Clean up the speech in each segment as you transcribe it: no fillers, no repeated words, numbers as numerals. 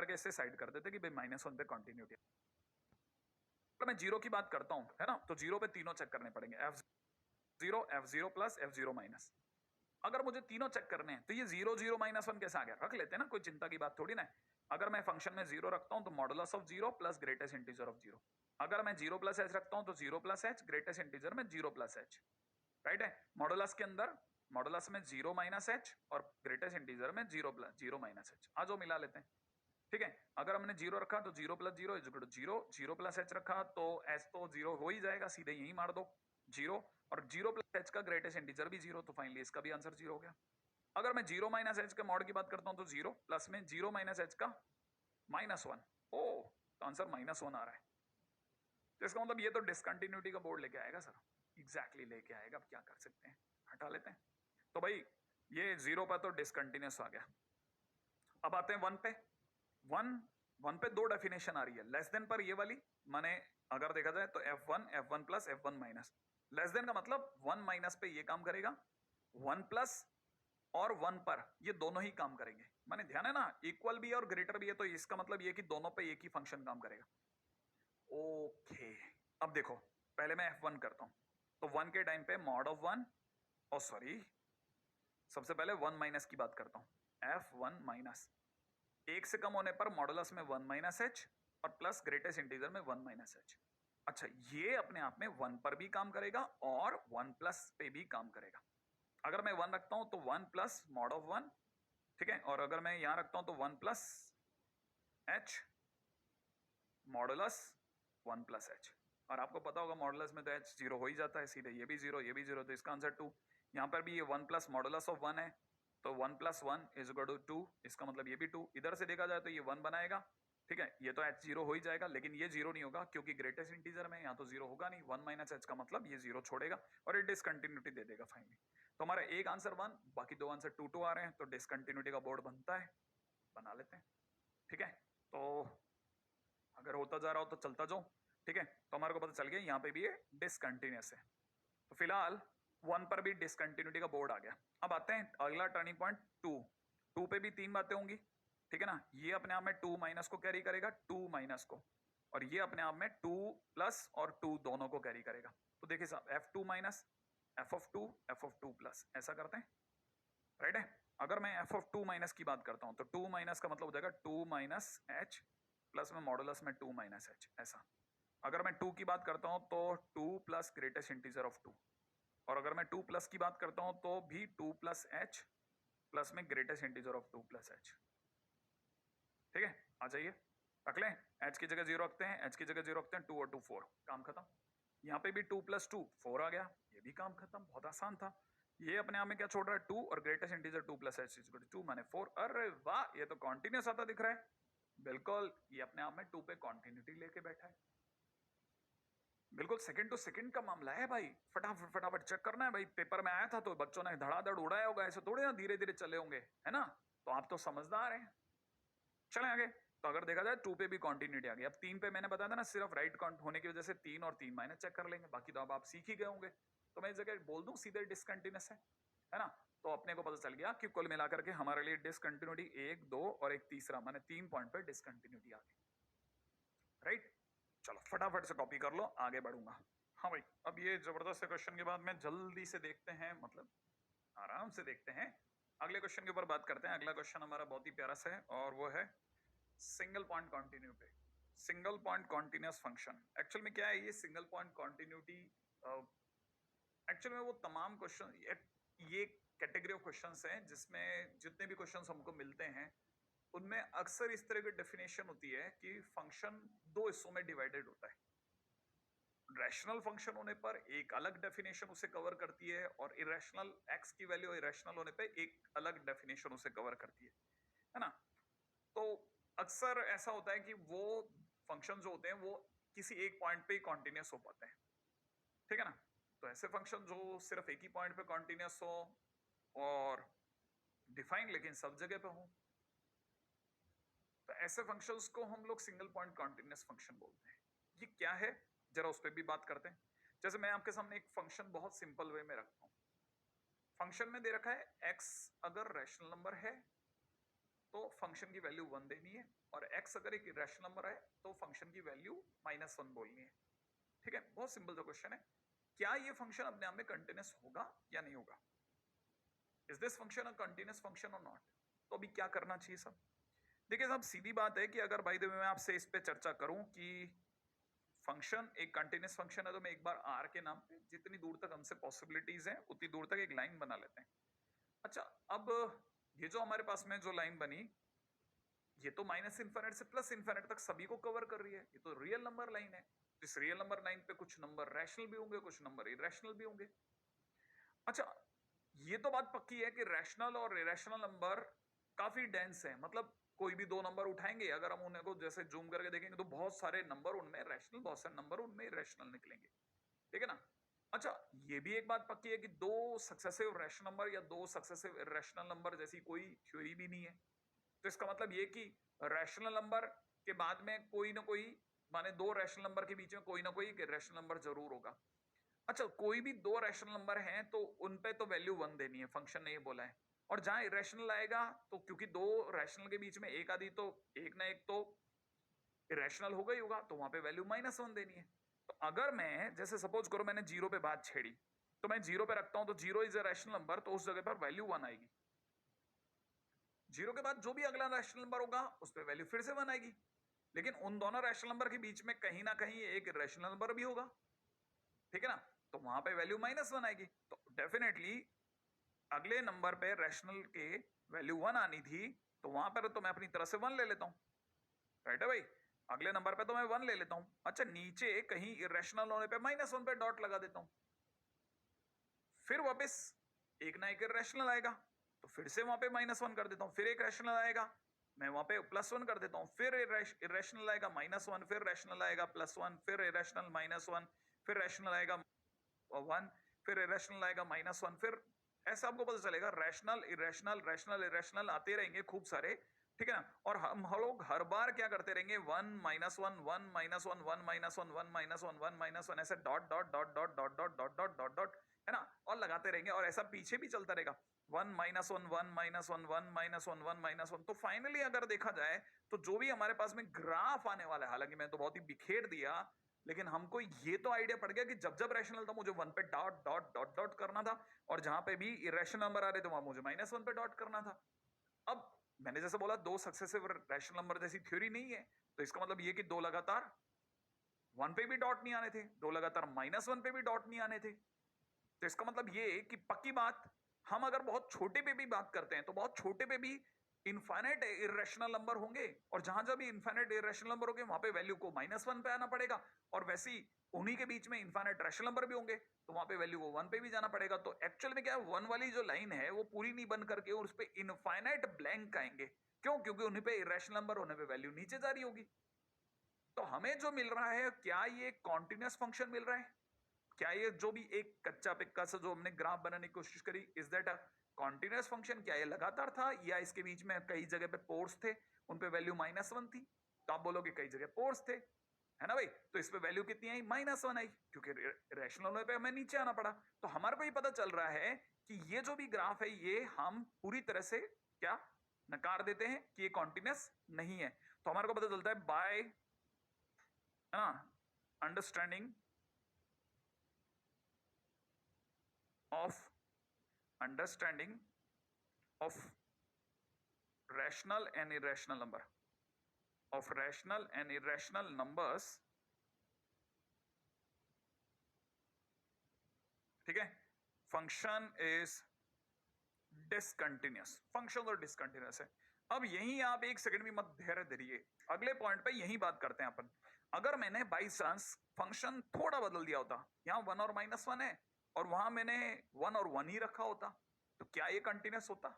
करके इससे साइड कर देते कि भाई -1 पे कॉन्टिन्यूटी। तो मैं जीरो की बात करता हूं, है ना, तो जीरो पे तीनों चेक करने पड़ेंगे, f0 प्लस f0 माइनस। अगर मुझे तीनों चेक करने हैं तो ये 0 0 -1 कैसे आ गया, रख लेते हैं ना, कोई चिंता की बात थोड़ी ना है। अगर मैं फंक्शन में 0 रखता हूं तो modulus of 0 plus greatest integer of 0। अगर मैं 0 प्लस एच रखता हूं तो 0 प्लस एच, ग्रेटेस्ट इंटीजर में 0 प्लस एच, राइट है। मॉडुलस के अंदर मॉडुलस में 0 माइनस एच और ग्रेटेस्ट इंटीजर में 0 माइनस एच, आ जाओ मिला लेते हैं। ठीक है, अगर हमने 0 रखा तो 0 plus 0 is equal to 0, 0 plus h रखा तो एच तो 0 हो ही जाएगा, सीधे यही मार दो 0, और 0 प्लस एच का ग्रेटेस्ट इंटीजर भी 0, तो फाइनली इसका भी आंसर 0 हो गया। अगर मैं 0 माइनस एच के मॉड की बात करता हूं तो 0 प्लस में 0 माइनस एच का -1, ओ तो आंसर -1 आ रहा है। तो इसका मतलब ये तो डिसकंटिन्यूटी का बोर्ड लेके आएगा सर, एग्जैक्टली लेके आएगा। अब क्या कर सकते हैं, हटा लेते हैं। तो भाई ये 0 पर तो डिसकंटिन्यूस आ गया। अब आते हैं 1 पे। 1 पे दो डेफिनेशन आ रही है, लेस देन पर ये वाली, माने अगर देखा जाए तो f1 plus f1 minus. Less than का मतलब 1 माइनस पे ये काम करेगा, 1 प्लस और 1 पर ये दोनों ही काम करेंगे। माने ध्यान है ना, इक्वल भी है और ग्रेटर भी है, तो इसका मतलब ये कि दोनों पे एक ही फंक्शन काम करेगा। ओके, अब देखो पहले मैं f1 करता हूं, तो 1 के टाइम पे मॉड ऑफ 1, ओ सॉरी, सबसे पहले 1 माइनस की बात करता हूं, f1 माइनस, एक से कम होने पर मॉडुलस में 1 माइनस एच और प्लस ग्रेटेस्ट इंटीजर में 1 माइनस एच। अच्छा, ये अपने आप में 1 पर भी काम करेगा और 1 प्लस पे भी काम करेगा। अगर मैं 1 रखता हूं तो 1 प्लस मॉड ऑफ 1, ठीक है, और अगर मैं यहां रखता हूं तो 1 plus H modulus 1 plus H, और आपको पता होगा मॉडुलस में तो एच 0 हो ही जाता है, सीधे ये भी 0 ये भी 0, तो इसका आंसर 2। यहां पर भी ये 1 प्लस मॉडुलस ऑफ 1 है, तो 1 प्लस 1 इज इक्वल टू 2, इसका मतलब ये भी 2। इधर से देखा जाए तो ये 1 बनाएगा, ठीक है, ये तो एच 0 हो ही जाएगा, लेकिन ये 0 नहीं होगा क्योंकि ग्रेटेस्ट इंटीजर में यहाँ तो 0 होगा नहीं, 1 माइनस एच का मतलब ये 0 छोड़ेगा और ये डिसकंटिन्यूटी दे देगा फाइनली। तो हमारा एक आंसर 1, बाकी दो आंसर 2 2 आ रहे हैं, तो डिसकंटिन्यूटी का बोर्ड बनता है, बना लेते हैं। ठीक है, तो अगर होता जा रहा हो तो चलता जाओ, ठीक है। तो हमारे को पता चल गया यहाँ पे भी ये डिसकंटिन्यूस है, तो फिलहाल 1 पर भी डिसकंटिन्यूटी का बोर्ड आ गया। अब आते हैं अगला टर्निंग पॉइंट 2। 2 पे भी तीन बातें होंगी, ठीक है ना। ये अपने आप में 2 माइनस को कैरी करेगा, 2 माइनस को, और ये अपने आप में 2 प्लस और 2 दोनों को कैरी करेगा। तो देखिए साहब, f2 minus f of 2 plus, ऐसा करते हैं, राइट है। अगर मैं f ऑफ 2 माइनस की बात करता हूं तो 2 माइनस का मतलब हो जाएगा 2 माइनस एच प्लस में मॉडुलस में 2 माइनस एच, ऐसा। अगर मैं 2 की बात करता हूं तो 2 प्लस ग्रेटेस्ट इंटीजर ऑफ 2, और अगर मैं 2 प्लस की बात करता हूं तो भी 2 प्लस एच प्लस में greatest integer of 2 plus H. ठीक है, आ जाइए, रख लें, एच की जगह 0 रखते हैं, एच की जगह 0 रखते हैं, 2 और 2 4, काम खत्म। यहाँ पे भी 2 प्लस 2 4 आ गया, ये भी काम खत्म, बहुत आसान था। ये अपने आप में क्या छोड़ रहा है, 2 और greatest integer 2 plus h is equal to 2 माने 4। अरे वाह, ये तो कॉन्टिन्यूस आता दिख रहा है, बिल्कुल, ये अपने आप में 2 पे कॉन्टिन्यूटी लेके बैठा है, बिल्कुल सेकंड टू सेकंड का मामला है भाई। फटाफट फटाफट चेक करना है भाई, पेपर में आया था तो बच्चों ने धड़ाधड़ उड़ाया होगा, ऐसे थोड़े ना धीरे धीरे चले होंगे, है ना। तो आप तो समझदार हैं, चलें आगे। तो अगर देखा जाए 2 पे भी कॉन्टिन्यूटी आ गई। अब 3 पे मैंने बताया था ना, सिर्फ राइट काउंट होने की वजह से 3 और 3 माइनस चेक कर लेंगे, बाकी तो अब आप सीख ही गए होंगे। तो मैं इस जगह बोल दूं सीधे डिसकंटिन्यूस है ना। तो अपने को पता चल गया कि कुल मिलाकर के हमारे लिए डिसकंटिन्यूटी 1 2 और एक तीसरा, माने 3 पॉइंट पे डिसकंटिन्यूटी आ गई, राइट। चलो फटाफट से कॉपी कर लो, आगे बढ़ूंगा। हाँ भाई, अब ये जबरदस्त से क्वेश्चन के बाद में जल्दी से देखते हैं, मतलब आराम से देखते हैं, अगले क्वेश्चन के ऊपर बात करते हैं। अगला क्वेश्चन हमारा बहुत ही प्यारा सा है और वो है सिंगल पॉइंट कॉन्टिन्यू पे, single point continuous function. Actual में क्या है ये सिंगल पॉइंट कॉन्टिन्यूटी, एक्चुअल में वो तमाम क्वेश्चन, ये कैटेगरी ऑफ क्वेश्चंस हैं जिसमें जितने भी क्वेश्चंस हमको मिलते हैं उनमें अक्सर इस तरह की डेफिनेशन होती है कि फंक्शन दो हिस्सों में डिवाइडेड होता है। रैशनल फंक्शन होने पर एक अलग डेफिनेशन उसे कवर करती है, और इरेशनल, एक्स की वैल्यू इरेशनल होने पे एक अलग डेफिनेशन उसे कवर करती है ना। तो अक्सर ऐसा होता है कि वो फंक्शन जो होते हैं वो किसी एक पॉइंट पे ही कॉन्टिन्यूस हो पाते हैं, ठीक है ना। तो ऐसे फंक्शन जो सिर्फ एक ही पॉइंट पे कॉन्टिन्यूस हो और डिफाइन लेकिन सब जगह पे हो, तो ऐसे फंक्शंस को हम लोग सिंगल पॉइंट कॉन्टिन्यूस फंक्शन बोलते हैं। ये क्या है, जरा उस पर भी बात करते हैं। जैसे मैं आपके सामने एक फंक्शन बहुत सिंपल वे में रखता हूं। फंक्शन में दे रखा है x अगर रैशनल नंबर है तो फंक्शन की वैल्यू 1 देनी है, और x अगर एक इरेशनल नंबर है तो फंक्शन की वैल्यू -1 बोलनी है। ठीक है, बहुत सिंपल सा क्वेश्चन है। क्या ये फंक्शन अपने आप में कंटिन्यूस होगा या नहीं होगा? Is this function a continuous function और नॉट? तो अभी क्या करना चाहिए सब? देखिए साहब, सीधी बात है कि अगर भाई द वे मैं आपसे इस पे चर्चा करूं कि फंक्शन एक कंटिन्यूस फंक्शन है, तो मैं एक बार आर के नाम पे जितनी दूर तक हमसे पॉसिबिलिटीज है उतनी दूर तक एक लाइन बना लेते हैं। अच्छा, अब ये जो हमारे पास में जो लाइन बनी, ये तो माइनस इन्फिनिट से प्लस इन्फिनिट तक सभी को कवर कर रही है। ये तो रियल नंबर लाइन है। इस रियल नंबर लाइन पे कुछ नंबर रैशनल भी होंगे, कुछ नंबर इरेशनल भी होंगे। अच्छा, ये तो बात पक्की है कि रैशनल और इरेशनल नंबर काफी डेंस है। मतलब कोई भी दो नंबर उठाएंगे, अगर हम उन्हें को जैसे जूम करके देखेंगे तो बहुत सारे नंबर उनमें रैशनल, बहुत सारे नंबर उनमें इरेशनल निकलेंगे। ठीक है ना? अच्छा, ये भी एक बात पक्की है कि दो सक्सेसिव रैशनल नंबर या दो सक्सेसिव इरेशनल नंबर जैसी कोई थ्योरी भी नहीं है। तो इसका मतलब ये कि रैशनल नंबर के बाद में कोई ना कोई, माने दो रैशनल नंबर के बीच में कोई ना कोई रैशनल नंबर जरूर होगा। अच्छा, कोई भी दो रैशनल नंबर हैं तो उन पे तो वैल्यू 1 देनी है, फंक्शन ने ये बोला है। और जहां इरेशनल आएगा तो क्योंकि दो रैशनल के बीच में एक आदि तो एक ना एक तो इरेशनल होगा ही होगा, तो वहां पे वैल्यू -1 देनी है। तो अगर मैं जैसे सपोज करो मैंने जीरो पे बात छेड़ी, तो मैं जीरो पे रखता हूं तो zero is a rational number, तो उस जगह पर वैल्यू 1 आएगी। जीरो के बाद जो भी अगला रैशनल नंबर होगा उस पर वैल्यू फिर से 1 आएगी। लेकिन उन दोनों रैशनल नंबर के बीच में कहीं ना कहीं एक रैशनल नंबर भी होगा। ठीक है ना? तो वहां पे वैल्यू -1 आएगी। तो डेफिनेटली अगले नंबर पे रैशनल के वैल्यू 1 आनी थी, तो वहां पर तो मैं अपनी तरफ से 1 ले लेता हूं। राइट है भाई? अगले नंबर पे तो मैं 1 ले लेता हूं। अच्छा, नीचे कहीं इरेशनल होने पे -1 पे डॉट लगा देता हूं। फिर वापस एक ना एक रैशनल आएगा, तो फिर से वहां पे -1 कर देता हूं। फिर एक रैशनल आएगा, मैं वहां पे +1 कर देता हूं। फिर इरेशनल आएगा -1, फिर रैशनल आएगा +1, फिर इरेशनल -1, फिर रैशनल आएगा 1, फिर इरेशनल आएगा -1। फिर ऐसा आपको पता चलेगा रैशनल इरेशनल रैशनल इरेशनल आते रहेंगे खूब सारे। ठीक है ना? और हम लोग हर बार क्या करते रहेंगे, 1 -1 1 -1 1 -1 1 -1 1 -1 ऐसे dot dot dot dot dot dot dot dot dot dot, है ना? और लगाते रहेंगे और ऐसा पीछे भी चलता रहेगा। 1 -1 1 -1 1 -1 1 -1। तो फाइनली अगर देखा जाए तो जो भी हमारे पास में ग्राफ आने वाला है, हालांकि मैं तो बहुत ही बिखेर दिया, लेकिन हमको ये तो आइडिया पड़ गया कि जब जब रैशनल था मुझे 1 पे डॉट डॉट डॉट डॉट करना था, और जहां पे भी इरेशनल नंबर आ रहे थे वहां मुझे -1 पे डॉट करना था। अब मैंने जैसे बोला दो सक्सेसिव रैशनल नंबर जैसी थ्योरी नहीं है, तो इसका मतलब ये कि दो लगातार 1 पे भी डॉट नहीं आने थे, दो लगातार -1 पे भी डॉट नहीं आने थे। तो इसका मतलब ये कि पक्की बात, हम अगर बहुत छोटे पे भी बात करते हैं तो बहुत छोटे पे भी इनफाइनाइट इरेशनल नंबर होंगे, और जहां जब भी इनफाइनाइट इरेशनल नंबर होंगे वहां पे वैल्यू को -1 पे आना पड़ेगा। और वैसे ही उन्हीं के बीच में इनफाइनाइट रैशनल नंबर भी होंगे, तो वहां पे वैल्यू को 1 पे भी जाना पड़ेगा। तो एक्चुअल में क्या है, 1 वाली जो लाइन है वो पूरी नहीं बन करके और उस पे इनफाइनाइट ब्लैंक आएंगे। क्यों? क्योंकि उन्हीं पे इरेशनल नंबर होने पे वैल्यू नीचे जा रही होगी। तो हमें जो मिल रहा है, क्या ये कॉन्टिन्यूस फंक्शन मिल रहा है? क्या ये जो भी एक कच्चा पिक्का सा जो हमने ग्राफ बनाने की कोशिश करी, is that a continuous function? क्या ये लगातार था, या इसके बीच में कई जगह पे पोर्स थे, उन पे वैल्यू -1 थी? तो आप बोलोगे कई जगह पोर्स थे, है ना भाई? तो इस पे वैल्यू कितनी आई? -1 आई, क्योंकि रैशनल होने पे हमें नीचे आना पड़ा। तो हमारे को ये पता चल रहा है कि ये जो भी ग्राफ है ये हम पूरी तरह से क्या नकार देते हैं कि ये कॉन्टिन्यूस नहीं है। तो हमारे को पता चलता है बाय, है ना, understanding of understanding of rational and irrational number, of rational and irrational numbers, ठीक है, फंक्शन इज डिसकंटिन्यूस। फंक्शन और डिसकंटिन्यूस है। अब यही आप एक सेकंड भी मत धैर्य धरिए, अगले पॉइंट पे यही बात करते हैं अपन। अगर मैंने बाई चांस फंक्शन थोड़ा बदल दिया होता, यहां 1 और -1 है और वहां मैंने 1 और 1 ही रखा होता, तो क्या ये कंटिन्यूस होता?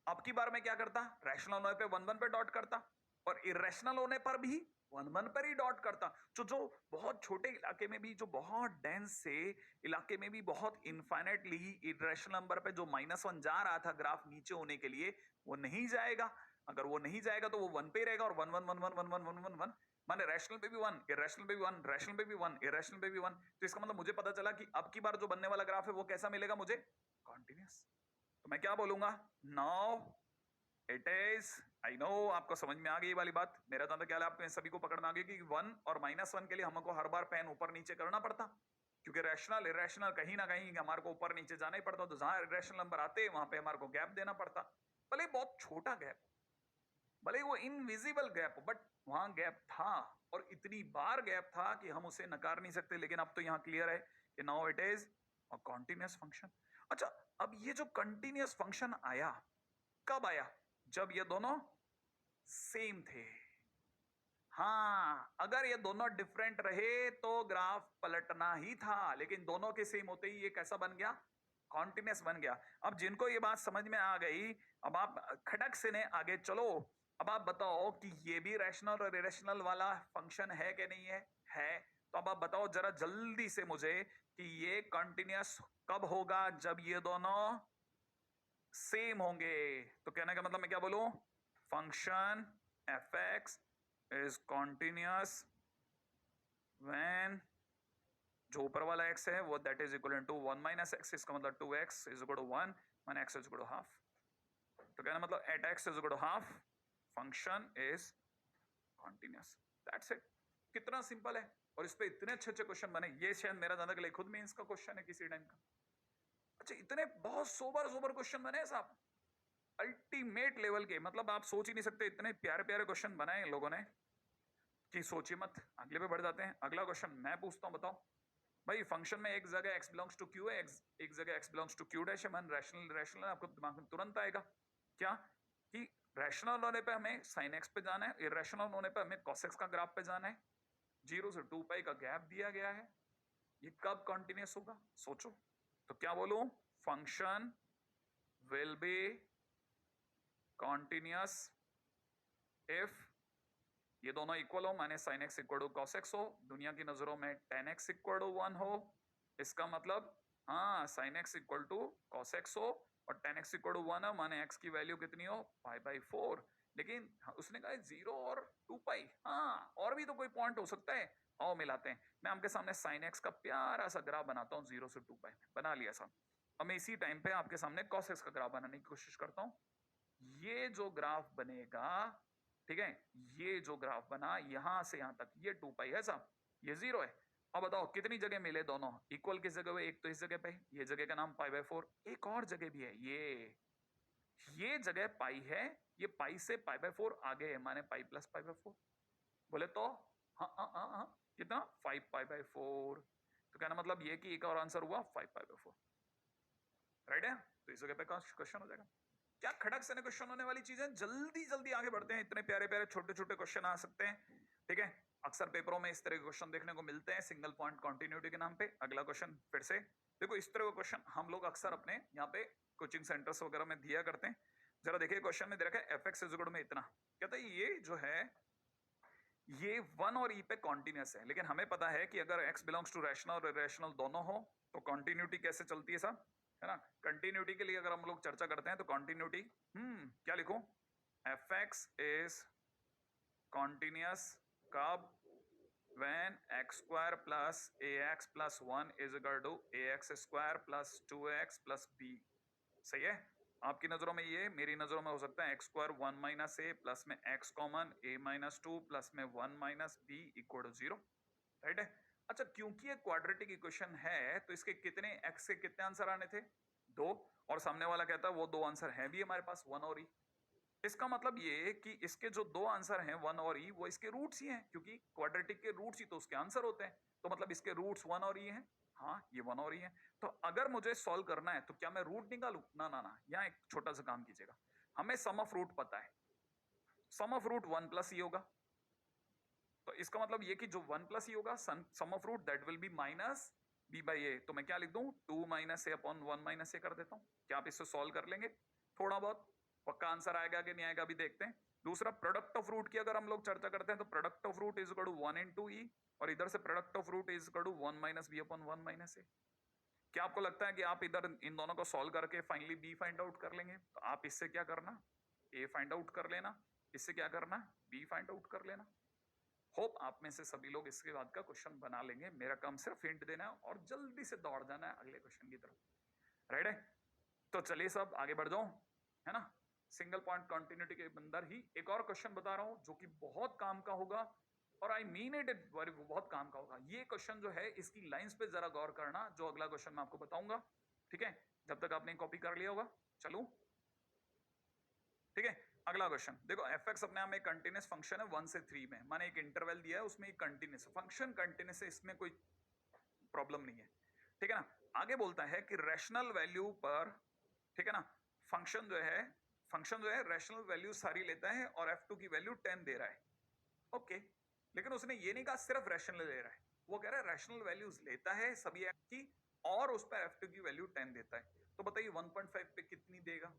अब की बार मैं क्या करता, रैशनल होने पे 1 1 पे डॉट करता, और इरेशनल होने पर भी 1 1 पर ही डॉट करता। जो बहुत छोटे इलाके में भी, जो बहुत डेंस से इलाके में भी बहुत इनफाइनाइटली इरेशनल नंबर पे जो -1 जा रहा था ग्राफ नीचे होने के लिए, वो नहीं जाएगा। अगर वो नहीं जाएगा तो वो 1 पे ही रहेगा, और 1 1 1 1 1 1 1 1 1, माने रैशनल पे भी 1, इरेशनल पे भी 1, रैशनल पे भी 1, इरेशनल पे भी 1। तो इसका मतलब मुझे पता चला कि अब की बार जो बनने वाला ग्राफ है वो कैसा मिलेगा मुझे? कॉन्टिन्यूस। तो मैं क्या बोलूंगा? Now it is, I know आपको समझ में आ गई ये वाली बात। मेरा तो ख्याल है आप सभी को पकड़ में आ गई कि 1 और -1 के लिए हमको हर बार पेन ऊपर नीचे करना पड़ता, क्योंकि रैशनल इरेशनल कहीं ना कहीं हमारे को ऊपर नीचे जाना ही पड़ता, तो जहां इरेशनल नंबर आते वहां पे हमारे को गैप देना पड़ता, भले बहुत छोटा गैप, भले वो इनविजिबल गैप, बट वहां गैप था, और इतनी बार गैप था कि हम उसे नकार नहीं सकते। लेकिन अब तो यहां क्लियर है कि now it is a continuous function. अच्छा, अब ये जो कंटिन्यूअस फंक्शन आया, कब आया? जब ये दोनों सेम थे। हाँ, अगर ये दोनों डिफरेंट रहे तो ग्राफ पलटना ही था, लेकिन दोनों के सेम होते ही ये कैसा बन गया? कॉन्टिन्यूअस बन गया। अब जिनको ये बात समझ में आ गई, अब आप खटक से ने आगे चलो। अब आप बताओ कि ये भी रैशनल और इरेशनल वाला फंक्शन है कि नहीं है? है। तो अब आप बताओ जरा जल्दी से मुझे कि ये कंटिन्यूअस कब होगा? जब ये दोनों सेम होंगे। तो कहने का मतलब मैं क्या बोलूं? Function f x is continuous when जो ऊपर वाला x है वो that is equal to 1 minus x, इसका मतलब 2x is equal to 1 minus x is equal to half. तो कहना मतलब at x is equal to half function is continuous. That's it. कितना सिंपल है, और इस पे इतने अच्छे अच्छे क्वेश्चन बने। ये शायद मेरा दादा के लिए खुद मेंस का क्वेश्चन है किसी टाइम का। अच्छा, इतने बहुत सोबर सोबर क्वेश्चन बने हैं साहब, अल्टीमेट लेवल के, मतलब आप सोच ही नहीं सकते इतने प्यारे प्यारे क्वेश्चन बनाए इन लोगों ने कि सोचिए मत। अगले पे बढ़ जाते हैं। अगला क्वेश्चन मैं पूछता हूं, बताओ भाई, फंक्शन में एक जगह x बिलोंग्स टू q है, एक जगह x belongs to q dash है, मन रैशनल रैशनल आपको दिमाग में तुरंत आएगा क्या कि रैशनल होने पे हमें sin x पे जाना है, इरेशनल होने पे हमें cos x का ग्राफ पे जाना है। 0 से 2 पाई का गैप दिया गया है, ये कब कॉन्टिन्यूअस होगा? सोचो। तो क्या बोलूं? Function will be continuous if ये दोनों इक्वल हो, माने sin x equal to cos x हो, दुनिया की नजरों में tan x इक्वल टू 1 हो। इसका मतलब हाँ, sin x equal to cos x हो और tan x इक्वल टू 1 हो, माने x की वैल्यू कितनी हो? Pi by 4। लेकिन उसने कहा 0 और 2 पाई। हाँ, और भी तो कोई पॉइंट हो सकता है। आओ मिलाते हैं। मैं आपके सामने sin x का प्यारा सा ग्राफ बनाता हूँ 0 से 2 पाई में। बना लिया साहब। अब मैं इसी टाइम पे आपके सामने cos x का ग्राफ बनाने की कोशिश करता हूँ। ये जो ग्राफ बनेगा, ठीक है, ये जो ग्राफ बना यहां से यहां तक, ये 2 पाई है साहब, ये 0 है। अब बताओ कितनी जगह मिले दोनों? इक्वल किस जगह हुए? एक तो इस जगह पे, ये जगह का नाम पाई बाय 4, एक और जगह भी है, ये जगह पाई है, ये पाई से पाई बाय 4 आगे है, माने पाई प्लस पाई बाय 4। बोले तो हाँ हाँ हाँ हाँ, कितना? 5 पाई बाय 4। तो कहना मतलब ये कि एक और आंसर हुआ 5 पाई बाय 4। राइट है? तो इस जगह पे क्वेश्चन हो जाएगा। क्या खड़क से क्वेश्चन होने वाली चीजें। जल्दी जल्दी आगे बढ़ते हैं, इतने प्यारे प्यारे छोटे छोटे क्वेश्चन आ सकते हैं। ठीक है, अक्सर पेपरों में इस तरह के क्वेश्चन देखने को मिलते हैं सिंगल पॉइंट कंटिन्यूटी के नाम पे। अगला क्वेश्चन फिर से देखो, इस तरह का क्वेश्चन हम लोग अक्सर अपने यहाँ पे कोचिंग सेंटर्स वगैरह में दिया करते हैं। जरा देखिए क्वेश्चन में दे रखा है एफ एक्स इज इक्वल में इतना, कहता है ये जो है ये 1 और e पे कॉन्टिन्यूअस है, लेकिन हमें पता है कि अगर x बिलोंग्स टू रैशनल और इरेशनल दोनों हो तो कॉन्टिन्यूटी कैसे चलती है साहब, है ना? कंटिन्यूटी के लिए अगर हम लोग चर्चा करते हैं तो कॉन्टिन्यूटी क्या लिखूं? एफ एक्स इज कॉन्टिन्यूअस कब? when x square plus ax plus 1 is equal to ax square plus 2x plus b। सही है? आपकी नजरों में ये, मेरी नजरों में हो सकता है x square 1 minus a plus में x common a minus 2 plus में 1 minus b equal to 0। Right है? अच्छा, क्योंकि ये क्वाड्रेटिक इक्वेशन है तो इसके कितने एक्स के कितने आंसर आने थे? 2, और सामने वाला कहता है वो 2 आंसर है भी हमारे पास 1 और ई। इसका मतलब ये कि इसके जो 2 आंसर हैं 1 और ई, वो इसके रूट्स ही हैं, क्योंकि क्वाड्रेटिक के रूट्स ही तो उसके आंसर होते हैं। तो मतलब इसके रूट्स 1 और ई हैं। हाँ, ये 1 और ई है। तो अगर मुझे सॉल्व करना है तो क्या मैं रूट निकालू? ना ना ना, यहाँ एक छोटा सा काम कीजिएगा। हमें सम ऑफ रूट पता है, सम ऑफ रूट 1 प्लस ई होगा। तो इसका मतलब ये कि जो 1 प्लस ई होगा, sum of root that will be minus B by A. तो मैं क्या लिख दूं? 2 minus A upon 1 minus A कर देता हूं। क्या आप इससे सॉल्व कर लेंगे? थोड़ा बहुत पक्का आंसर आएगा कि नहीं आएगा अभी देखते हैं। दूसरा, प्रोडक्ट ऑफ रूट की अगर हम लोग चर्चा करते हैं तो product of root is equal to 1 into E, और इधर से product of root is equal to 1 minus B upon 1 minus A. क्या आपको लगता है कि आप इधर इन दोनों को सॉल्व करके फाइनली बी फाइंड आउट कर लेंगे? तो आप इससे क्या करना? ए फाइंड आउट कर लेना। इससे क्या करना? बी फाइंड आउट कर लेना। होप आप में से सभी लोग इसके बाद का क्वेश्चन बना लेंगे। मेरा काम सिर्फ हिंट देना है और जल्दी से दौड़ जाना है अगले क्वेश्चन की तरफ। राइट है? तो चलिए सब आगे बढ़ जाओ, है ना? सिंगल पॉइंट कंटिन्यूटी के अंदर ही एक और क्वेश्चन बता रहा हूं जो कि बहुत काम का होगा, और आई मीन इट बहुत काम का होगा। ये क्वेश्चन जो है इसकी लाइंस पे जरा गौर करना, जो अगला क्वेश्चन मैं आपको बताऊंगा, ठीक है, जब तक आपने कॉपी कर लिया होगा। चलो ठीक है, अगला क्वेश्चन देखो, एफ एक्स अपने आप में कंटिन्यूस फंक्शन है 1 से 3 में, माने एक इंटरवल दिया है उसमें कंटिन्यूस फंक्शन, कंटिन्यूस है, इसमें कोई प्रॉब्लम नहीं है, ठीक है ना। आगे बोलता है कि रैशनल वैल्यू पर, ठीक है ना, फंक्शन जो है रैशनल वैल्यू सारी लेता है और f2 की वैल्यू 10 दे रहा है। ओके, लेकिन उसने ये नहीं कहा सिर्फ रैशनल ले रहा है, वो कह रहा है रैशनल वैल्यूज लेता है सभी f की और उस पर f2 की वैल्यू 10 देता है। तो बताइए 1.5 पे कितनी देगा?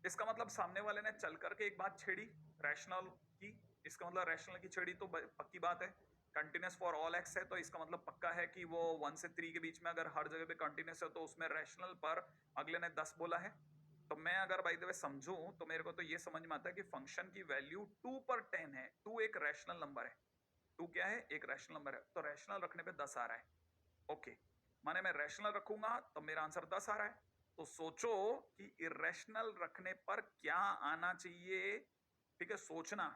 इसका मतलब सामने वाले ने चल करके एक बात छेड़ी रैशनल की, इसका मतलब रैशनल की छेड़ी तो पक्की बात है, कंटिन्यूस फॉर ऑल एक्स है, तो इसका मतलब पक्का है कि वो 1 से 3 के बीच में अगर हर जगह पे कंटिन्यूस है तो उसमें रैशनल पर अगले ने 10 बोला है। तो मैं अगर बाय द वे समझूं तो मेरे को तो ये समझ में आता है कि फंक्शन की वैल्यू 2 पर 10 है। 2 एक रैशनल नंबर है, 2 क्या है? एक रैशनल नंबर है, तो रैशनल रखने पे 10 आ रहा है। ओके, माने मैं रैशनल रखूंगा तो मेरा आंसर 10 आ रहा है। तो सोचो कि इरेशनल रखने पर क्या आना चाहिए, ठीक है, सोचना,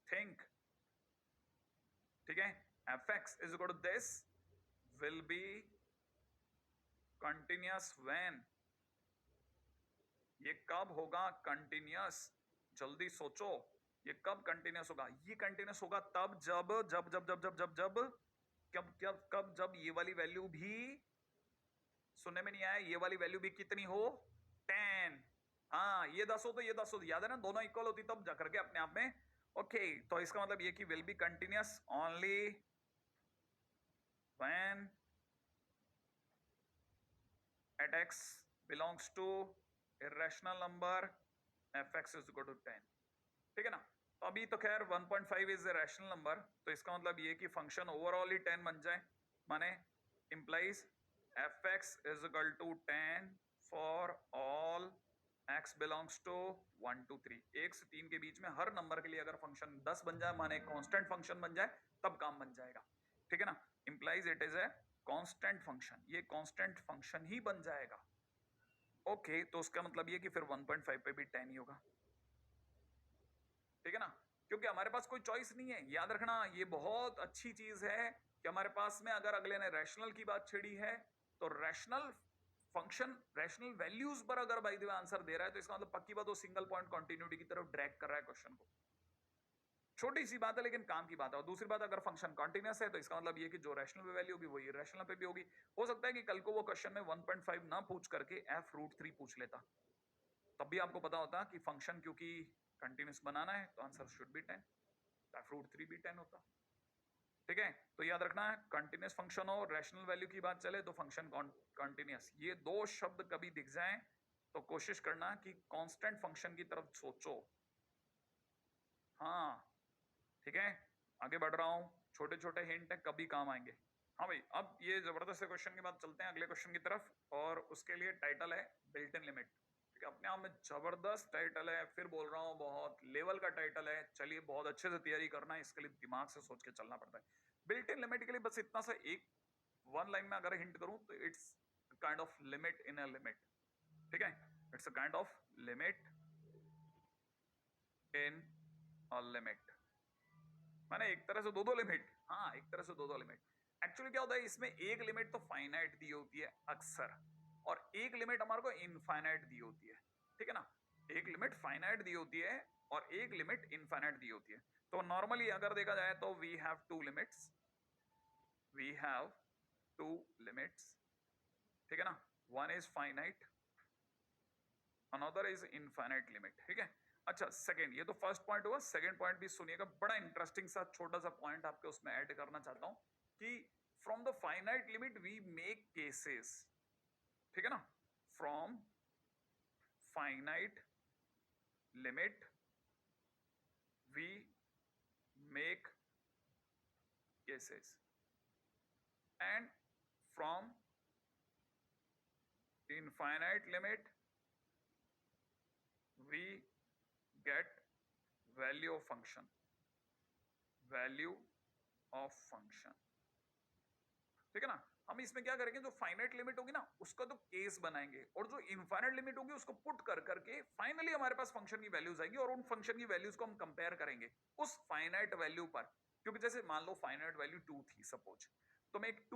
थिंक, ठीक है। F x is equal to this will be continuous when, ये कब होगा कंटिन्यूअस? जल्दी सोचो, ये कब कंटिन्यूअस होगा? ये कंटिन्यूअस होगा तब जब जब जब जब जब जब जब कब कब कब जब ये वाली वैल्यू भी, सुनने में नहीं आया, ये वाली वैल्यू भी कितनी हो? 10। हाँ, ये 10 हो तो ये 10 हो, याद है ना, दोनों इक्वल होती तब जाकर के अपने आप में। ओके, तो इसका मतलब ये कि will be continuous only when at x belongs to irrational number fx is equal to 10, ठीक है ना। तो अभी तो खैर 1.5 इज ए रैशनल नंबर, तो इसका मतलब ये कि फंक्शन ओवरऑल ही 10 बन जाए, माने implies fx is equal to 10 for all x belongs to 1 to 3, 1 से 3 के बीच में हर नंबर के लिए अगर फंक्शन 10 बन जाए, माने कांस्टेंट फंक्शन बन जाए, तब काम बन जाएगा, ठीक है ना। Implies it is a constant function, ये कांस्टेंट फंक्शन ही बन जाएगा। ओके, तो उसका मतलब ये कि फिर 1.5 पे भी 10 ही होगा, ठीक है ना, क्योंकि हमारे पास कोई चॉइस नहीं है। याद रखना, ये बहुत अच्छी चीज है कि हमारे पास में अगर अगले ने रैशनल की बात छेड़ी है तो रैशनल फंक्शन रैशनल वैल्यूज पर अगर बाय द वे आंसर दे रहा है तो इसका मतलब पक्की बात वो सिंगल पॉइंट कंटिन्यूटी की तरफ ड्रैग कर रहा है क्वेश्चन को। छोटी सी बात है लेकिन काम की बात है। और दूसरी बात, अगर फंक्शन कॉन्टिन्यूअस है तो इसका मतलब ये कि जो रैशनल पे वैल्यू होगी वही रैशनल पे भी होगी। हो सकता है कि कल को वो क्वेश्चन में 1.5 ना पूछ करके f√3 पूछ लेता, तब भी आपको पता होता कि फंक्शन क्योंकि कंटिन्यूअस बनाना है तो आंसर शुड बी 10, f√3 भी 10 होता, ठीक है। तो याद रखना है, कंटिन्यूअस फंक्शन हो, रैशनल वैल्यू की बात चले तो फंक्शन कंटिन्यूअस, ये दो शब्द कभी दिख जाए तो कोशिश करना कि कांस्टेंट फंक्शन की तरफ सोचो। हाँ, ठीक है, आगे बढ़ रहा हूं, छोटे छोटे हिंट है, कभी काम आएंगे। हाँ भाई, अब ये जबरदस्त क्वेश्चन के बाद चलते हैं अगले क्वेश्चन की तरफ, और उसके लिए टाइटल है बिल्ट इन लिमिट, ठीक है, अपने आप में जबरदस्त टाइटल है, फिर बोल रहा हूँ बहुत लेवल का टाइटल है। चलिए, बहुत अच्छे से तैयारी करना है, इसके लिए दिमाग से सोच के चलना पड़ता है। बिल्ट इन लिमिट के लिए बस इतना सा एक वन लाइन में अगर हिंट करूं तो it's kind of limit in a limit, ठीक है, it's a kind of limit in a limit, माने एक तरह से दो दो लिमिट, हाँ, एक तरह से दो दो लिमिट। एक्चुअली क्या होता है, इसमें एक लिमिट तो फाइनाइट दी होती है अक्सर, और एक लिमिट हमारे को इनफाइनाइट दी होती है, ठीक है ना। एक लिमिट फाइनाइट दी होती है और एक लिमिट इनफाइनाइट दी होती है। तो नॉर्मली अगर देखा जाए तो we have two limits, we have two limits, ठीक है ना, one is finite, another is infinite limit, ठीक है। अच्छा, सेकंड, ये तो फर्स्ट पॉइंट हुआ, सेकंड पॉइंट भी सुनिएगा, बड़ा इंटरेस्टिंग सा छोटा सा पॉइंट आपके उसमें ऐड करना चाहता हूं कि from the finite limit we make cases, ठीक है ना, from finite limit we make cases and from infinite limit we get value of function, value of function, ठीक है ना। हम इसमें क्या करेंगे, जो फाइनाइट लिमिट होगी ना उसका तो केस बनाएंगे, और जो इनफाइनाइट लिमिट होगी उसको पुट कर करके फाइनली हमारे पास फंक्शन की वैल्यूज आएगी, और उन फंक्शन की वैल्यूज को हम कंपेयर करेंगे उस फाइनाइट वैल्यू पर। क्योंकि जैसे मान लो फाइनाइट वैल्यू 2 थी सपोज, तो मैं एक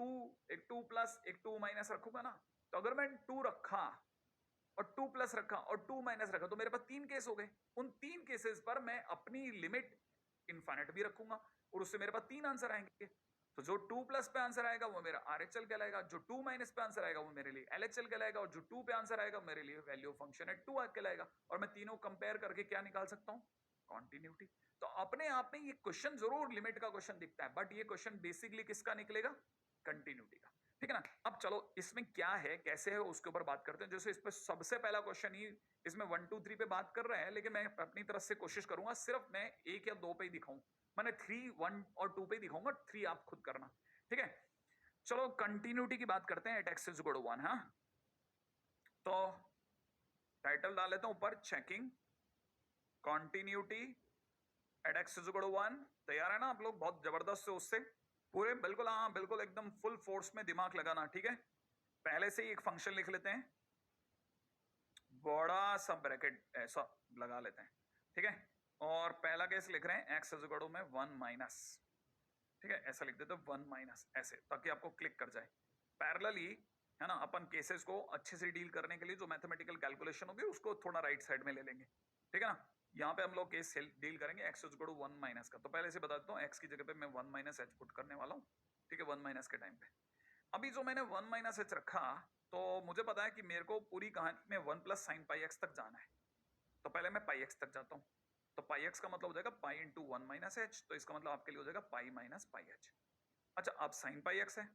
2 प्लस एक 2 माइनस रखूंगा ना। तो अगर मैं 2 रखा और 2 प्लस रखा और 2 माइनस रखा, तो मेरे पास 3 केस हो गए। उन 3 केसेस पर मैं अपनी लिमिट इनफाइनाइट भी रखूंगा, और उससे मेरे पास 3 आंसर आएंगे। तो जो 2 प्लस पे आंसर आएगा वो मेरा RHL कहलाएगा, जो 2 माइनस पे आंसर आएगा वो मेरे लिए LHL कहलाएगा, और जो 2 पे आंसर आएगा मेरे लिए वैल्यू ऑफ फंक्शन है 2 कहलाएगा। और मैं तीनों कंपेयर करके क्या निकाल सकता हूँ, कॉन्टिन्यूटी। तो अपने आप में ये क्वेश्चन जरूर लिमिट का क्वेश्चन दिखता है, बट ये क्वेश्चन बेसिकली किसका निकलेगा, कंटिन्यूटी का। ठीक है ना। अब चलो इसमें क्या है कैसे है उसके ऊपर बात करते हैं। जैसे इस पे सबसे पहला क्वेश्चन ही, इसमें 1 2 3 पे बात कर रहे हैं, लेकिन मैं अपनी तरफ से कोशिश करूंगा सिर्फ मैं 1 या 2 पे ही दिखाऊं। मैंने 3 1 और 2 पे ही दिखाऊंगा, 3 आप खुद करना। ठीक है, चलो कंटिन्यूटी की बात करते हैं at x is equal to 1। हाँ, तो टाइटल डाल लेता हूं ऊपर, checking continuity at x is equal to 1। तैयार है ना आप लोग, बहुत जबरदस्त से उससे पूरे बिल्कुल, हाँ बिल्कुल एकदम फुल फोर्स में दिमाग लगाना। ठीक है, पहले से ही एक फंक्शन लिख लेते हैं, बड़ा सा ब्रैकेट ऐसा लगा लेते हैं। ठीक है, और पहला केस लिख रहे हैं एक्स इज इक्वल टू में 1 माइनस। ठीक है, ऐसा लिख देते हैं 1 माइनस ऐसे, ताकि आपको क्लिक कर जाए। पैरेलली है ना, अपन केसेस को अच्छे से डील करने के लिए जो मैथमेटिकल कैलकुलेशन होगी उसको थोड़ा राइट साइड में ले लेंगे। ठीक है ना, यहाँ पे हम लोग केस डील करेंगे x is equal to 1 minus का। तो पहले से बता देता हूँ, एक्स की जगह पे मैं 1 माइनस एच पुट करने वाला हूँ। ठीक है, 1 माइनस के टाइम पे अभी जो मैंने 1 माइनस एच रखा, तो मुझे पता है कि मेरे को पूरी कहानी में 1 प्लस साइन पाई एक्स तक जाना है। तो पहले मैं पाई एक्स तक जाता हूँ। तो पाई एक्स का मतलब हो जाएगा पाई इंटू 1 माइनस एच, तो इसका मतलब आपके लिए हो जाएगा पाई माइनस पाई एच। अच्छा, अब साइन पाई एक्स है,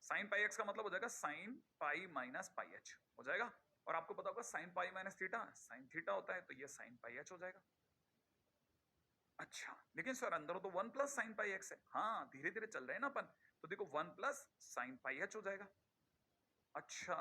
साइन पाई एक्स का मतलब हो जाएगा sine pi minus pi H हो जाएगा। और आपको पता होगा sine pi minus theta sine theta होता है, तो ये साइन पाई एच हो जाएगा। अच्छा, लेकिन सर अंदर तो 1 प्लस साइन पाई एक्स है। हाँ, धीरे धीरे चल रहे हैं ना अपन, तो देखो 1 प्लस साइन पाई एच हो जाएगा। अच्छा,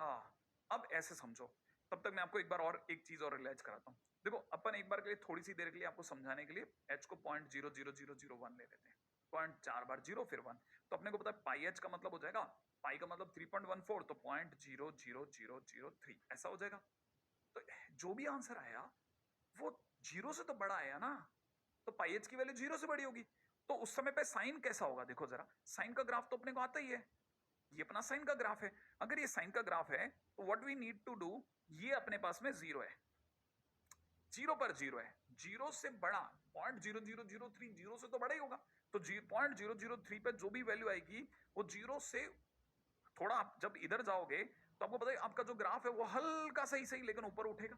अब ऐसे समझो, तब तक मैं आपको एक बार और एक चीज और रियलाइज कराता हूँ। देखो अपन एक बार के लिए, थोड़ी सी देर के लिए आपको समझाने के लिए एच को 0.00001 ले लेते हैं, 0.4 बार 0 फिर 1। तो अपने को पता है पाई एच का मतलब हो जाएगा, पाई का मतलब 3.14, तो 0.00003 ऐसा हो जाएगा। तो जो भी आंसर आया वो जीरो से तो बड़ा आया ना, तो पाई एच की वैल्यू जीरो से बड़ी होगी। तो उस समय पे साइन कैसा होगा, देखो जरा, साइन का ग्राफ तो अपने को आता ही है, ये अपना साइन का ग्राफ है। अगर ये साइन का ग्राफ है तो what we need to do, ये अपने पास में जीरो है, जीरो पर जीरो है, जीरो से बड़ा 0.0003, जीरो से तो बड़ा ही होगा। तो 0.003 पे जो भी वैल्यू आएगी वो जीरो से थोड़ा, आप जब इधर जाओगे तो आपको पता है आपका जो ग्राफ है वो हल्का सही सही लेकिन ऊपर उठेगा।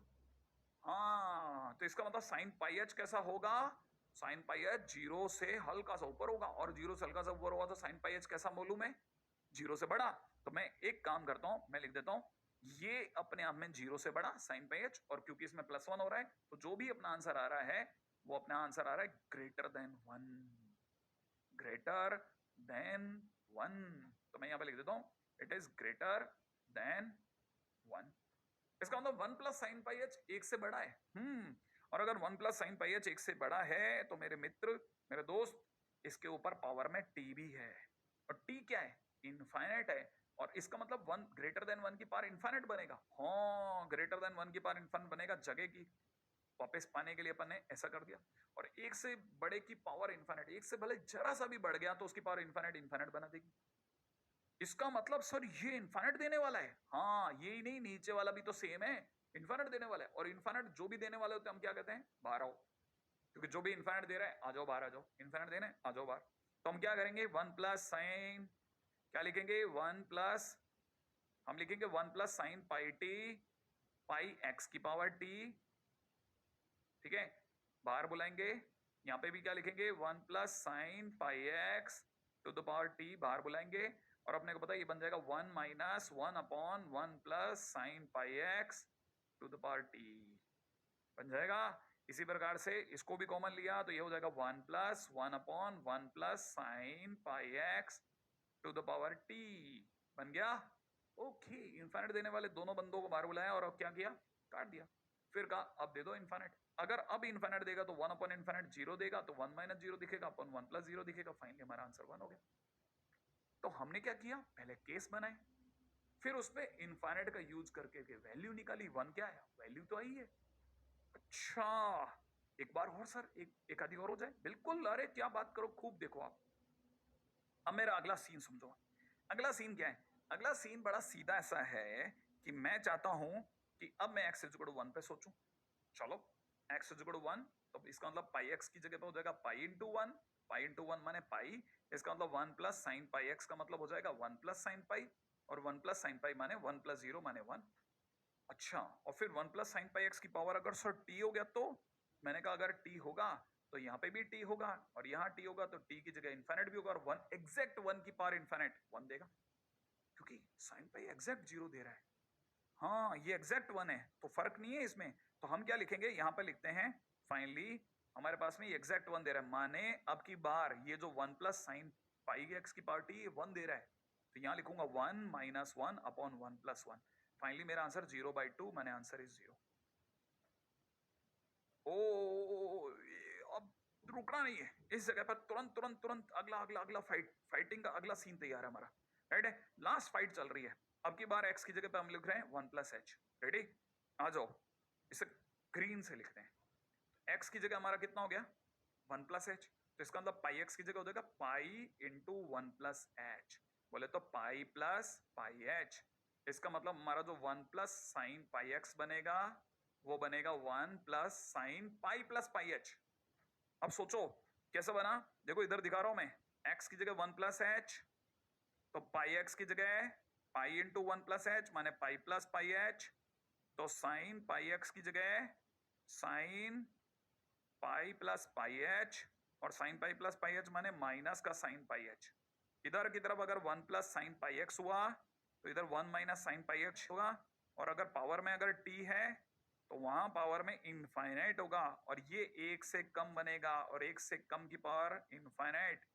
हाँ, तो इसका मतलब साइन पाई एच कैसा होगा, साइन पाई एच जीरो से हल्का सा ऊपर होगा, और जीरो से हल्का सा ऊपर होगा तो साइन पाई एच कैसा मालूम है, जीरो से बड़ा। तो मैं एक काम करता हूं, मैं लिख देता हूं ये अपने आप में जीरो से बड़ा साइन पाई एच, और क्योंकि इसमें +1 हो रहा है तो जो भी अपना आंसर आ रहा है वो अपना आंसर आ रहा है ग्रेटर देन 1, ग्रेटर देन 1। तो मैं यहां पे लिख देता हूं इट इज ग्रेटर देन 1। इसका मतलब 1 प्लस साइन पाई एच 1 से बड़ा है। और अगर 1 प्लस साइन पाई एच 1 से बड़ा है तो मेरे मित्र, मेरे दोस्त, इसके ऊपर पावर में टी भी है, और टी क्या है, इनफाइनाइट है। और इसका मतलब 1 ग्रेटर देन 1 की पावर इनफाइनाइट बनेगा। हाँ, ग्रेटर देन 1 की पावर इनफाइनाइट बनेगा, जगह की वापस पाने के लिए अपन ने ऐसा कर दिया। और एक से बड़े की पावर इनफाइनाइट, एक से भले जरा सा भी बढ़ गया तो उसकी पावर इनफाइनाइट इनफाइनाइट बना देगी। इसका मतलब सर ये इनफाइनाइट देने वाला है। हाँ, ये ही नहीं, नीचे वाला भी तो सेम है, इनफाइनाइट देने वाला है। और इनफाइनाइट जो भी देने वाले होते हैं हम क्या कहते हैं, बाहर आओ। क्योंकि जो भी इनफाइनाइट दे रहा है, आ जाओ बाहर, आ जाओ, इनफाइनाइट देना है, आ जाओ बाहर। तो हम क्या करेंगे, 1 प्लस साइन, क्या लिखेंगे, 1 प्लस, हम लिखेंगे 1 प्लस साइन पाई टी, पाई एक्स की पावर टी। ठीक है, बाहर बुलाएंगे, यहां पे भी क्या लिखेंगे, 1 plus sine pi x to the power t, बाहर बुलाएंगे। और अपने को पता है ये बन जाएगा 1 minus 1 upon 1 plus sine pi x to the power t, बन जाएगा। इसी प्रकार से इसको भी कॉमन लिया तो ये हो जाएगा 1 plus 1 upon 1 plus sine pi x to the power t, बन गया। ओके, इनफाइनाइट देने वाले दोनों बंदों को बाहर बुलाया और अब क्या किया, काट दिया। फिर कहा अब दे दो इनफाइनाइट। अगर अब इनफाइनाइट देगा तो 1 अपॉन इनफाइनाइट 0 देगा, तो 1 माइनस 0 दिखेगा, अपन 1 प्लस 0 दिखेगा, फाइनली हमारा आंसर 1 हो गया। तो हमने क्या किया, पहले केस बनाए, फिर उसमें इनफाइनाइट का यूज करके के वैल्यू निकाली, 1 क्या आया, वैल्यू तो आई है। अच्छा, एक बार और सर, एक आधी और हो जाए, बिल्कुल, अरे क्या बात करो, खूब देखो आप। अब मेरा अगला सीन समझो। अगला सीन क्या है? अगला सीन बड़ा सीधा ऐसा है कि मैं चाहता हूं कि अब मैं x इक्वल टू 1 पे सोचूं। चलो, x इक्वल टू 1, तो इसका मतलब पाई x की जगह पे हो जाएगा पाई इंटू 1। पाई इंटू 1 माने पाई, इसका मतलब 1 प्लस साइन पाई x का मतलब हो जाएगा 1 प्लस साइन पाई, और 1 प्लस साइन पाई माने 1 प्लस 0 माने 1। अच्छा, और फिर 1 प्लस साइन पाई x की पावर अगर सर t हो गया तो मैंने कहा अगर t होगा तो यहाँ पे भी t होगा, और यहाँ t होगा तो t की जगह इन्फिनिट भी होगा, और 1 एग्जैक्ट 1 की पावर इन्फिनिट 1 देगा, क्योंकि साइन पाई एग्जैक्ट 0 दे रहा है। हाँ, ये एग्जैक्ट 1 है, तो फर्क नहीं है इसमें। तो हम क्या लिखेंगे, यहाँ पे लिखते हैं फाइनली हमारे पास में ये एग्जैक्ट 1 दे रहा है, माने अब की बार ये जो 1 प्लस साइन पाई एक्स की पार्टी 1 दे रहा है, तो यहाँ लिखूंगा 1 माइनस 1 अपॉन 1 प्लस 1। फाइनली मेरा आंसर 0/2, माने आंसर इज 0। ओ, अब रुकना नहीं है इस जगह पर, तुरंत तुरंत तुरंत अगला अगला अगला फाइटिंग का अगला सीन तैयार है हमारा। राइट है, लास्ट फाइट चल रही है। अब की बार x की जगह पे हम लिख रहे हैं 1 प्लस एच। रेडी, आ जाओ, इसे ग्रीन से लिखते हैं। x की जगह हमारा कितना हो गया, 1 प्लस एच, तो इसका मतलब पाई एक्स की जगह हो जाएगा पाई इंटू 1 प्लस एच। बोले तो पाई प्लस पाई एच, इसका मतलब हमारा जो 1 प्लस साइन पाई एक्स बनेगा वो बनेगा 1 plus sine pi plus pi H. अब सोचो कैसे बना, देखो इधर दिखा रहा हूं मैं, x की जगह 1 प्लस एच, तो पाई एक्स की जगह पाई इंटू 1 प्लस एच माने पाई प्लस पाई एच, तो साइन पाई एक्स की जगह sine pi plus pi H, और sine pi plus pi H माने माइनस का साइन पाई एच। इधर की तरफ अगर 1 प्लस साइन पाई एक्स हुआ तो इधर 1 माइनस साइन पाई एक्स होगा, और अगर पावर में अगर t है तो वहां पावर में इनफाइनाइट होगा, और ये 1 से कम बनेगा, और 1 से कम की पावर इनफाइनाइट,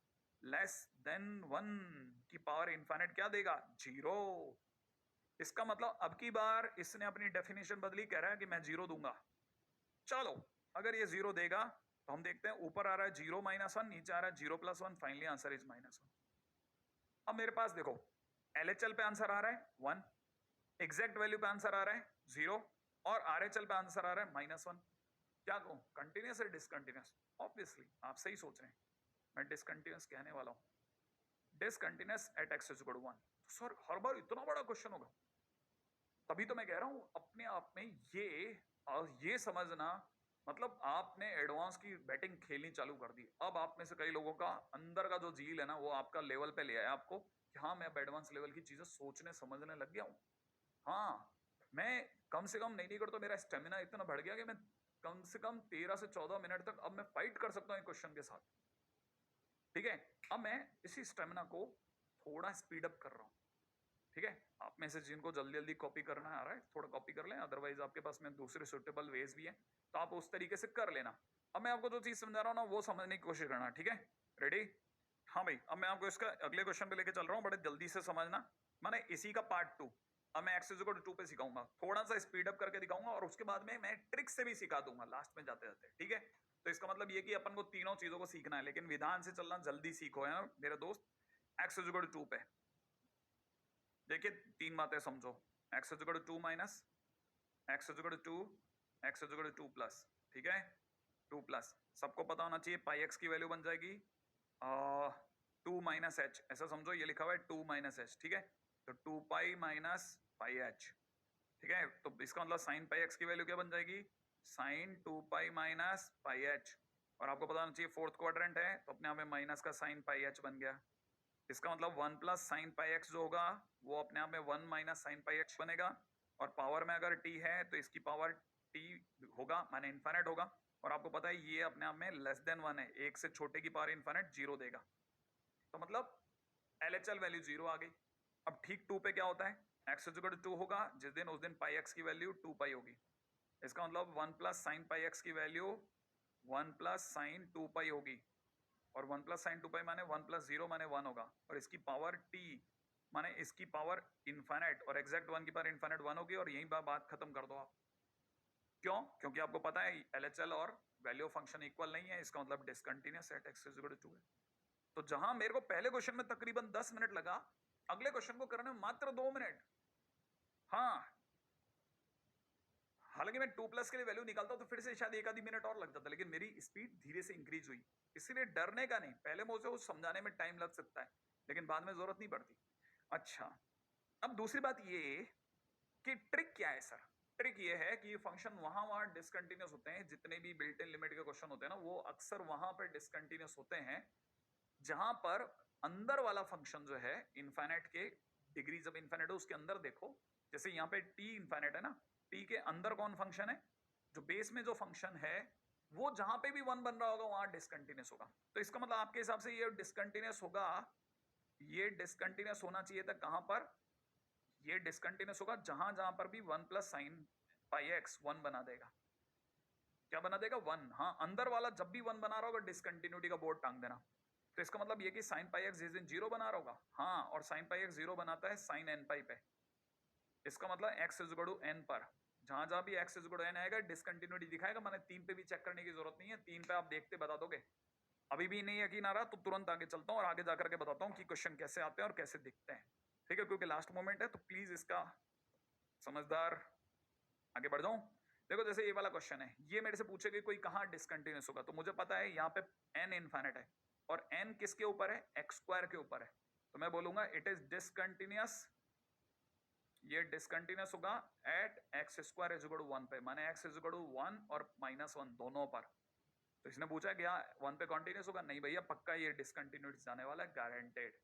लेस देन 1 की पावर इनफाइनाइट क्या देगा, 0। इसका मतलब अब की बार इसने अपनी डेफिनेशन बदली, कह रहा है कि मैं 0 दूंगा। चलो, अगर ये 0 देगा तो हम देखते हैं, ऊपर आ रहा है 0 माइनस 1, नीचे आ रहा है 0 प्लस 1, फाइनली आंसर इज -1। अब मेरे पास देखो, LHL पे आंसर आ रहा है 1, एग्जैक्ट वैल्यू पे आंसर आ रहा है 0, और RHL पे आंसर आ रहा है -1। क्या कहूं, कंटिन्यूस है डिसकंटिन्यूस? ऑब्वियसली आप सही सोच रहे हैं, मैं डिसकंटिन्यूस कहने वाला हूं, discontinuous at x equal to 1। Sir हर बार इतना बड़ा क्वेश्चन होगा? तभी तो मैं कह रहा हूं अपने आप में ये समझना, मतलब आपने एडवांस की बैटिंग खेलनी चालू कर दी। अब आप में से कई लोगों का अंदर का जो जील है ना, वो आपका लेवल पे ले आया आपको कि हाँ मैं अब एडवांस लेवल की चीजें सोचने समझने लग गया हूं। हाँ, मैं कम से कम नहीं कर तो मेरा स्टेमिना इतना बढ़ गया कि मैं कम से कम 13 से 14 मिनट तक अब मैं फाइट कर सकता हूँ क्वेश्चन के साथ। ठीक है, अब मैं इसी स्टेमिना को थोड़ा स्पीड अप कर रहा हूँ। ठीक है, आप में से जिनको जल्दी जल्दी कॉपी करना आ रहा है थोड़ा कॉपी कर लें, अदरवाइज आपके पास में दूसरे सुटेबल वेज भी हैं तो आप उस तरीके से कर लेना। अब मैं आपको जो चीज समझा रहा हूँ ना वो समझने की कोशिश करना। ठीक है, रेडी? हाँ भाई, अब मैं आपको इसका अगले क्वेश्चन पे लेके चल रहा हूँ, बड़े जल्दी से समझना। मैंने इसी का पार्ट 2 अब मैं x इक्वल टू 2 पे सिखाऊंगा, थोड़ा सा स्पीड अप करके दिखाऊंगा, और उसके बाद में मैं ट्रिक से भी सिखा दूंगा लास्ट में जाते जाते। ठीक है, तो इसका मतलब ये कि अपन को तीनों चीजों को सीखना है, लेकिन विधान से चलना जल्दी सीखो है मेरे दोस्त। x इक्वल टू 2 पे देखिए, तीन बातें समझो, x equal to 2 minus x equal to 2, x equal to 2 plus. ठीक है, 2 प्लस, सबको पता होना चाहिए पाई x की वैल्यू बन जाएगी 2 माइनस एच, ऐसा समझो, ये लिखा हुआ है 2 माइनस एच। ठीक है, तो 2 पाई माइनस पाई एच। ठीक है, तो इसका मतलब साइन पाई एक्स की वैल्यू क्या बन जाएगी, sine 2 pi minus pi H, और आपको पता होना चाहिए फोर्थ क्वाड्रेंट है तो अपने आप में माइनस का साइन पाई एच बन गया। इसका मतलब 1 प्लस साइन पाई एक्स जो होगा वो अपने आप में 1 माइनस साइन पाई एक्स बनेगा, और पावर में अगर t है तो इसकी पावर t होगा माने इनफाइनाइट होगा, और आपको पता है ये अपने आप में लेस देन 1 है, एक से छोटे की पावर इनफाइनाइट 0 देगा, तो मतलब LHL वैल्यू 0 आ गई। अब ठीक 2 पे क्या होता है, x इक्वल टू 2 होगा जिस दिन, उस दिन पाई एक्स की वैल्यू 2 पाई होगी। इसका मतलब 1 प्लस साइन पाई एक्स की वैल्यू 1 प्लस साइन 2 पाई होगी, और 1 प्लस साइन 2 पाई माने 1 प्लस 0 माने 1 होगा, और इसकी पावर t माने इसकी पावर इनफाइनाइट, और एग्जैक्ट 1 की पावर इनफाइनाइट 1 होगी, और यही बात खत्म कर दो आप। क्यों? क्योंकि आपको पता है LHL और वैल्यू फंक्शन इक्वल नहीं है, इसका मतलब discontinuous at x equal to 2 है। तो जहां मेरे को पहले क्वेश्चन में तकरीबन 10 मिनट लगा, अगले क्वेश्चन को करने में मात्र 2 मिनट। हाँ, हालांकि मैं 2+ के लिए वैल्यू निकालता हूं तो फिर से शायद एक आधी मिनट और लग जाता, लेकिन मेरी स्पीड धीरे से इंक्रीज हुई। इसलिए डरने का नहीं, पहले मुझे वो समझाने में टाइम लग सकता है, लेकिन बाद में जरूरत नहीं पड़ती। अच्छा, अब दूसरी बात ये कि ट्रिक क्या है सर? ट्रिक ये है कि फंक्शन वहां डिसकंटिन्यूअस होते हैं, जितने भी बिल्ट इन लिमिट के क्वेश्चन होते हैं ना, वो अक्सर वहां पर डिसकंटिन्यूअस होते हैं जहां पर अंदर वाला फंक्शन जो है इनफाइनाइट के, डिग्री जब इनफाइनाइट है उसके अंदर देखो, जैसे यहाँ पे टी इनफाइनाइट है ना, टी के अंदर कौन फंक्शन है, जो बेस में जो फंक्शन है वो जहां पे भी 1 बन रहा होगा वहां डिसकंटिन्यूअस होगा। तो इसका मतलब आपके हिसाब से ये डिसकंटिन्यूअस होगा, ये डिसकंटिन्यूअस होना चाहिए था कहां पर, ये डिसकंटिन्यूअस होगा जहां जहां पर भी 1 प्लस साइन पाई एक्स 1 बना देगा। क्या बना देगा? 1। हाँ, अंदर वाला जब भी 1 बना रहा होगा डिसकंटिन्यूटी का बोर्ड टांग देना। तो इसका मतलब ये कि साइन पाई एक्स जिस दिन 0 बना रहा होगा, हाँ, और साइन पाई एक्स 0 बनाता है साइन एन पाई पे। इसका मतलब x is equal to n पर जहां जहां भी x is equal to n आएगा डिसकंटिन्यूटी दिखाएगा। मैंने 3 पे भी चेक करने की जरूरत नहीं है, 3 पे आप देखते बता दोगे। अभी भी नहीं यकीन आ रहा तो तुरंत आगे चलता हूँ और आगे जाकर के बताता हूँ कि क्वेश्चन कैसे आते हैं और कैसे दिखते हैं। ठीक है, क्योंकि लास्ट मोमेंट है तो प्लीज इसका समझदार आगे बढ़ जाऊं। देखो जैसे ये वाला क्वेश्चन है, ये मेरे से पूछेगा कोई कहां डिसकंटिन्यूअस होगा, तो मुझे पता है यहाँ पे n इनफाइनाइट है और n किसके ऊपर है, एक्स स्क्वायर के ऊपर है। तो मैं बोलूंगा इट इज डिसकंटिन्यूअस, ये डिसकंटिन्यूअस होगा at x square is equal to 1 पे, माने एक्स इज इक्वल टू 1 और -1 दोनों पर। तो इसने पूछा क्या 1 पे कॉन्टिन्यूअस होगा? नहीं भैया, पक्का ये डिसकंटिन्यूटी जाने वाला है, गारंटेड।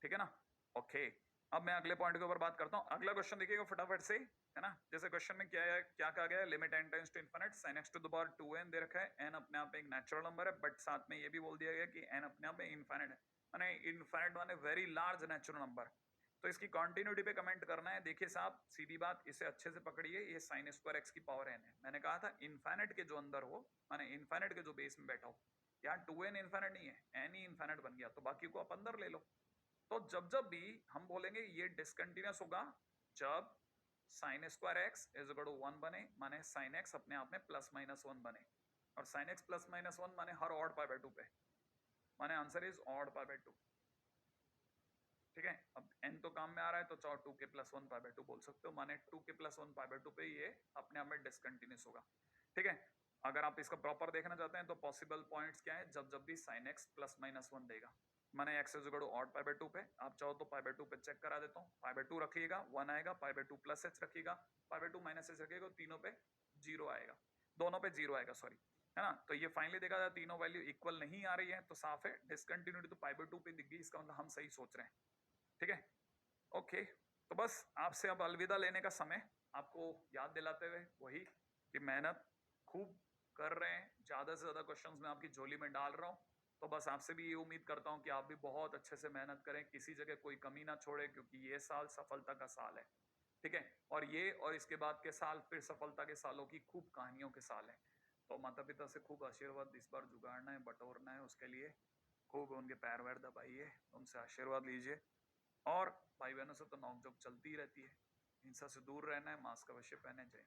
ठीक है ना? ओके, अब मैं अगले पॉइंट के ऊपर बात करता हूं। अगला क्वेश्चन देखिएगा फटाफट से, है ना? जैसे क्वेश्चन में क्या है, क्या कहा गया है, limit n tends to infinite sin x to the power 2n दे रखा है। n अपने आप में एक नेचुरल नंबर है, बट साथ में ये भी बोल दिया गया कि n अपने आप में इनफिनिट है, माने इनफिनिट माने वेरी लार्ज नेचुरल नंबर। तो इसकी कंटिन्यूटी पे कमेंट करना है। देखिए साहब, सीधी बात, इसे अच्छे से पकड़िए, ये sin स्क्वायर x की पावर n है। मैंने कहा था इनफिनिट के जो अंदर हो, माने इनफिनिट के जो बेस में बैठा हो, यहाँ 2n इनफिनिट नहीं है, n ही इनफिनिट बन गया, तो बाकी को आप अंदर ले लो। तो जब जब भी हम बोलेंगे ये डिसकंटिन्यूअस होगा जब sine square x is equal to 1 बने, माने साइन एक्स अपने आप में +-1 बने, और साइन एक्स +-1 माने हर ऑड पाई बाय 2 पे, माने answer is odd pi by 2। ठीक है, अब n तो काम में आ रहा है तो चाहो 2 के +1 पाई बाय 2 बोल सकते हो, माने 2 के +1 पाई बाय 2 पे ये अपने आप में डिसकंटिन्यूअस होगा। ठीक है, अगर आप इसका प्रॉपर देखना चाहते हैं तो पॉसिबल पॉइंट्स क्या है, जब जब भी साइन एक्स +-1 देगा, माने x is equal to odd pi by 2 पे, आप चाहो तो पाई बाय 2 पे चेक करा देता हूँ। पाई बाय 2 रखिएगा 1 आएगा, पाई बाय 2 प्लस h रखिएगा, पाई बाय 2 माइनस h रखिएगा, तीनों पे 0 आएगा, दोनों पे 0 आएगा, सॉरी, है ना? तो ये फाइनली देखा जाए तीनों वैल्यू इक्वल नहीं आ रही है तो साफ है डिसकंटिन्यूटी तो पाई बाय 2 पे दिख गई, इसका मतलब हम सही सोच रहे हैं। ठीक है, ओके, तो बस आपसे अब अलविदा लेने का समय, आपको याद दिलाते हुए वही कि मेहनत खूब कर रहे हैं, ज्यादा से ज्यादा क्वेश्चंस मैं आपकी झोली में डाल रहा हूँ, तो बस आपसे भी ये उम्मीद करता हूँ कि आप भी बहुत अच्छे से मेहनत करें, किसी जगह कोई कमी ना छोड़े, क्योंकि ये साल सफलता का साल है। ठीक है, और ये और इसके बाद के साल फिर सफलता के सालों की खूब कहानियों के साल है। तो माता पिता से खूब आशीर्वाद इस बार जुगाड़ना है, बटोरना है, उसके लिए खूब उनके पैर वैर दबाइए, उनसे आशीर्वाद लीजिए, और भाई बहनों से तो नोकझोंक चलती ही रहती है, हिंसा से दूर रहना है, मास्क अवश्य पहने, जय।